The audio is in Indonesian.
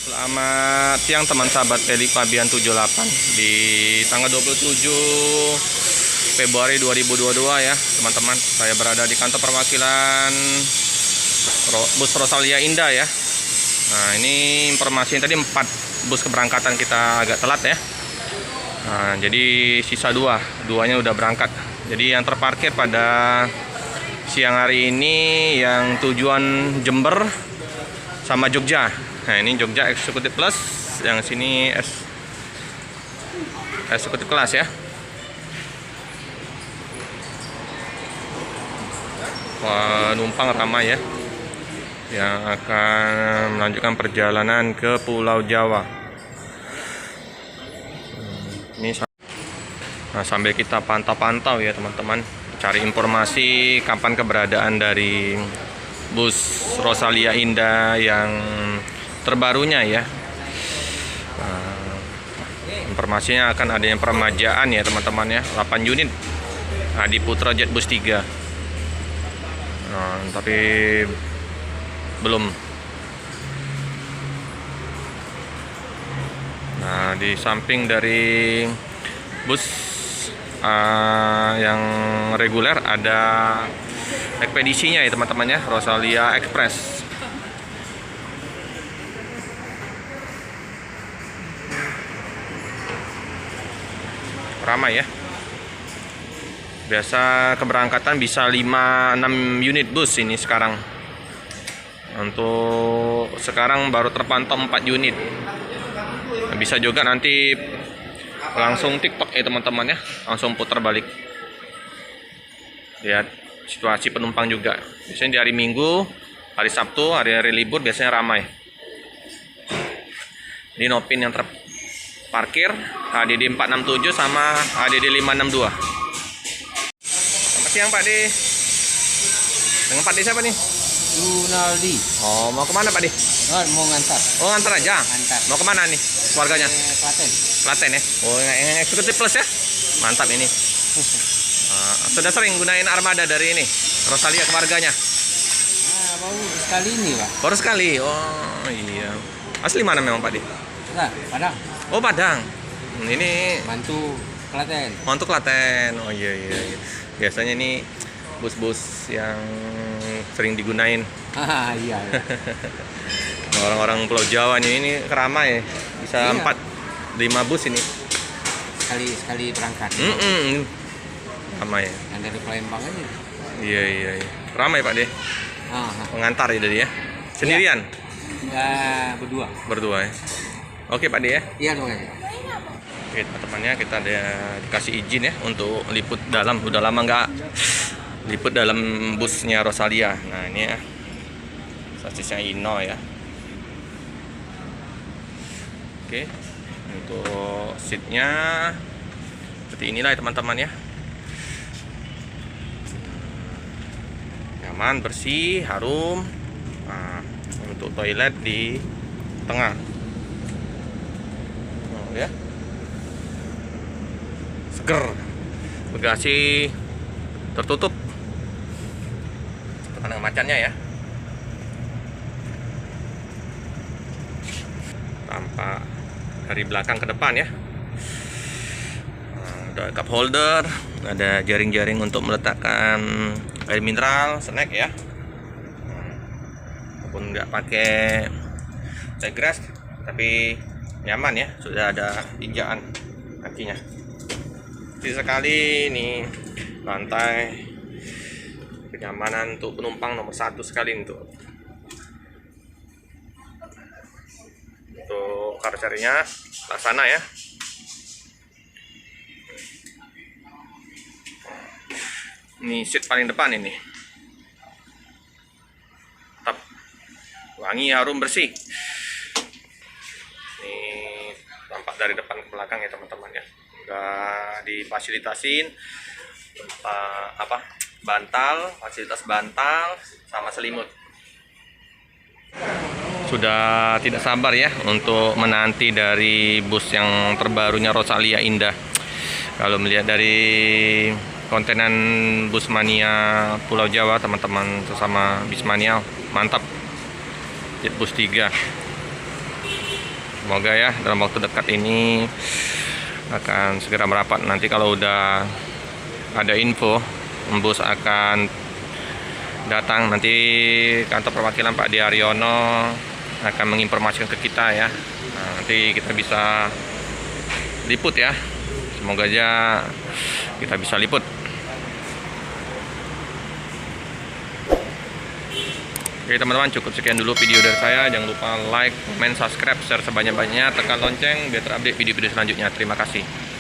Selamat siang teman sahabat Pelik Pabian 78 di tanggal 27 Februari 2022 ya teman-teman. Saya berada di kantor perwakilan bus Rosalia Indah ya. Nah ini informasinya tadi 4 bus keberangkatan kita agak telat ya. Nah jadi sisa duanya udah berangkat. Jadi yang terparkir pada siang hari ini yang tujuan Jember sama Jogja. Nah ini Jogja Executive Plus, yang sini Executive Class ya. Penumpang ramai ya, yang akan melanjutkan perjalanan ke Pulau Jawa. Ini sambil kita pantau-pantau ya teman-teman, cari informasi kapan keberadaan dari bus Rosalia Indah yang terbarunya ya. Informasinya akan adanya peremajaan ya teman-teman ya, 8 unit Adi Putra Jet Bus 3. Tapi belum. Nah di samping dari bus yang reguler ada ekspedisinya ya teman-teman ya, Rosalia Express. Ramai ya. Biasa keberangkatan bisa 5-6 unit bus ini sekarang. Untuk sekarang baru terpantau 4 unit. Nah, bisa juga nanti langsung TikTok ya teman-teman ya, langsung putar balik. Lihat situasi penumpang juga. Biasanya di hari Minggu, hari Sabtu, hari-hari libur biasanya ramai. Ini Nopin yang terparkir HDD 467 sama HDD 562. Selamat siang Pak D. Dengan Pak D siapa nih? Yunaldi. Oh, mau kemana Pak D? Oh, mau ngantar. Oh, ngantar aja. Ngantar. Mau kemana nih keluarganya? Klaten. Klaten ya. Oh, yang Executive Plus ya. Mantap ini. Sudah sering gunain armada dari ini Rosalia keluarganya? Baru sekali ini Pak. Baru sekali. Oh iya. Asli mana memang Pak D? Nah, Padang. Oh Padang. Ini Mantu Klaten. untuk Klaten. Oh iya. Biasanya ini bus-bus yang sering digunain Iya. orang-orang Pulau Jawa ini keramai. Bisa Iya. 4-5 bus ini. Sekali berangkat. Ramai. Yang dari Palembang aja. Iya. Ramai Pak D. Mengantar ya tadi ya. Sendirian? Ya, Berdua ya. Oke Pak D ya. Iya dong ya. Oke teman-temannya, kita ada dikasih izin ya untuk liput dalam. Udah lama nggak liput dalam busnya Rosalia. Nah ini ya sasisnya Ino ya. Oke, untuk seatnya seperti inilah ya teman-teman ya. Nyaman, bersih, harum. Nah, untuk toilet di tengah. Oh, ya. Seger. Bagasi tertutup. Tekan macannya ya. Tampak dari belakang ke depan ya. Ada cup holder, ada jaring-jaring untuk meletakkan air mineral, snack ya. Walaupun nggak pakai seatgrass, tapi nyaman ya, sudah ada injakan kakinya. Jadi sekali ini lantai kenyamanan untuk penumpang nomor 1 sekali untuk karosserinya laksana ya. Ini seat paling depan ini. Tetap wangi, harum, bersih. Ini tampak dari depan ke belakang ya teman-teman ya. Udah difasilitasin fasilitas bantal sama selimut. Sudah tidak sabar ya untuk menanti dari bus yang terbarunya Rosalia Indah. Kalau melihat dari kontenan Busmania Pulau Jawa, teman-teman sesama Bismania, mantap. Jet Bus 3. Semoga ya dalam waktu dekat ini akan segera merapat. Nanti kalau udah ada info, Bus akan datang. Nanti kantor perwakilan Pak Diaryono akan menginformasikan ke kita ya. Nah, nanti kita bisa liput ya. Semoga aja kita bisa liput. Oke teman-teman, cukup sekian dulu video dari saya. Jangan lupa like, comment, subscribe, share sebanyak-banyaknya, tekan lonceng biar terupdate video-video selanjutnya. Terima kasih.